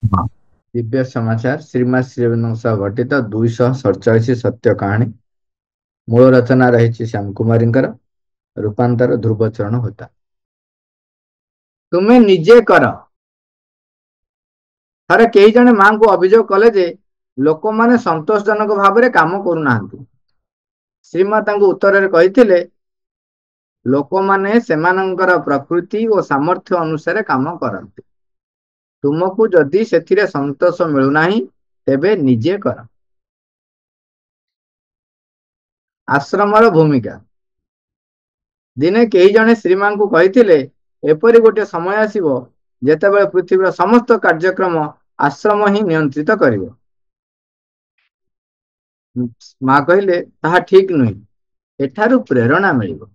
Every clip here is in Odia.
हाँ। दिव्य समाचार श्रीमद श्रीअरविंदଙ୍କ ସହ ଘଟିତ 247 ସତ୍ୟ କାହାଣୀ। ମୂଳ ରଚନା ରହିଛି ଶ୍ୟାମ କୁମାରୀଙ୍କର, ରୂପାନ୍ତର ଧ୍ରୁବଚରଣ ହୋତା। ତୁମେ ନିଜେ କର। ଥରେ କେହି ଜଣେ ମାଙ୍କୁ ଅଭିଯୋଗ କଲେ ଯେ ଲୋକମାନେ ସନ୍ତୋଷଜନକ ଭାବରେ କାମ କରୁନାହାନ୍ତି। ଶ୍ରୀମା ତାଙ୍କୁ ଉତ୍ତରରେ କହିଥିଲେ, ଲୋକମାନେ ସେମାନଙ୍କର ପ୍ରକୃତି ଓ ସାମର୍ଥ୍ୟ ଅନୁସାରେ କାମ କରନ୍ତି। ତୁମକୁ ଯଦି ସେଥିରେ ସନ୍ତୋଷ ମିଳୁନାହିଁ ତେବେ ନିଜେ କର। ଆଶ୍ରମର ଭୂମିକା। ଦିନେ କେହି ଜଣେ ଶ୍ରୀମାଙ୍କୁ କହିଥିଲେ, ଏପରି ଗୋଟିଏ ସମୟ ଆସିବ ଯେତେବେଳେ ପୃଥିବୀର ସମସ୍ତ କାର୍ଯ୍ୟକ୍ରମ ଆଶ୍ରମ ହିଁ ନିୟନ୍ତ୍ରିତ କରିବ। ମା କହିଲେ, ତାହା ଠିକ ନୁହେଁ। ଏଠାରୁ ପ୍ରେରଣା ମିଳିବ।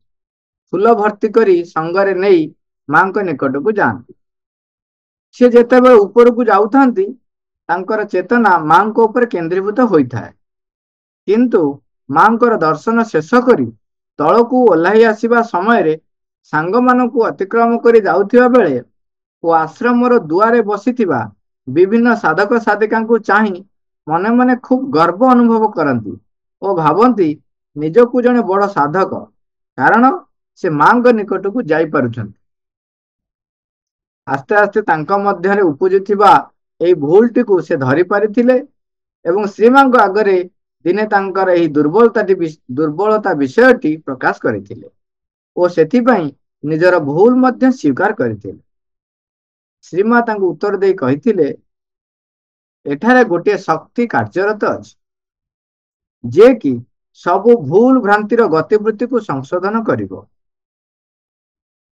ଫୁଲ ଭର୍ତ୍ତି କରି ସଙ୍ଗରେ ନେଇ ମାଙ୍କ ନିକଟକୁ ଯାଆନ୍ତି। ସେ ଯେତେବେଳେ ଉପରକୁ ଯାଉଥାନ୍ତି ତାଙ୍କର ଚେତନା ମାଙ୍କ ଉପରେ କେନ୍ଦ୍ରୀଭୂତ ହୋଇଥାଏ। କିନ୍ତୁ ମାଙ୍କର ଦର୍ଶନ ଶେଷ କରି ତଳକୁ ଓହ୍ଲାଇ ଆସିବା ସମୟରେ ସାଙ୍ଗମାନଙ୍କୁ ଅତିକ୍ରମ କରି ଯାଉଥିବା ବେଳେ ଓ ଆଶ୍ରମର ଦୁଆରେ ବସିଥିବା ବିଭିନ୍ନ ସାଧକ ସାଧିକାଙ୍କୁ ଚାହିଁ ମନେ ମନେ ଖୁବ୍ ଗର୍ବ ଅନୁଭବ କରନ୍ତି ଓ ଭାବନ୍ତି ନିଜକୁ ଜଣେ ବଡ଼ ସାଧକ, କାରଣ ସେ ମାଙ୍କ ନିକଟକୁ ଯାଇପାରୁଛନ୍ତି। ଆସ୍ତେ ଆସ୍ତେ ତାଙ୍କ ମଧ୍ୟରେ ଉପୁଜୁଥିବା ଏହି ଭୁଲଟିକୁ ସେ ଧରି ପାରିଥିଲେ ଏବଂ ଶ୍ରୀମାଙ୍କ ଆଗରେ ଦିନେ ତାଙ୍କର ଏହି ଦୁର୍ବଳତା ବିଷୟଟି ପ୍ରକାଶ କରିଥିଲେ ଓ ସେଥିପାଇଁ ନିଜର ଭୁଲ ମଧ୍ୟ ସ୍ୱୀକାର କରିଥିଲେ। ଶ୍ରୀମା ତାଙ୍କୁ ଉତ୍ତର ଦେଇ କହିଥିଲେ, ଏଠାରେ ଗୋଟିଏ ଶକ୍ତି କାର୍ଯ୍ୟରତ ଅଛି, ଯିଏ କି ସବୁ ଭୁଲ ଭ୍ରାନ୍ତିର ଗତିବୃତ୍ତିକୁ ସଂଶୋଧନ କରିବ।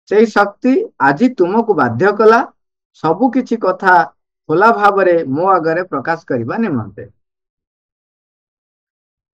ସେହି ଶକ୍ତି ଆଜି ତୁମକୁ ବାଧ୍ୟ କଲା ସବୁ କିଛି କଥା ଖୋଲା ଭାବରେ ମୋ ଆଗରେ ପ୍ରକାଶ କରିବା ନିମନ୍ତେ।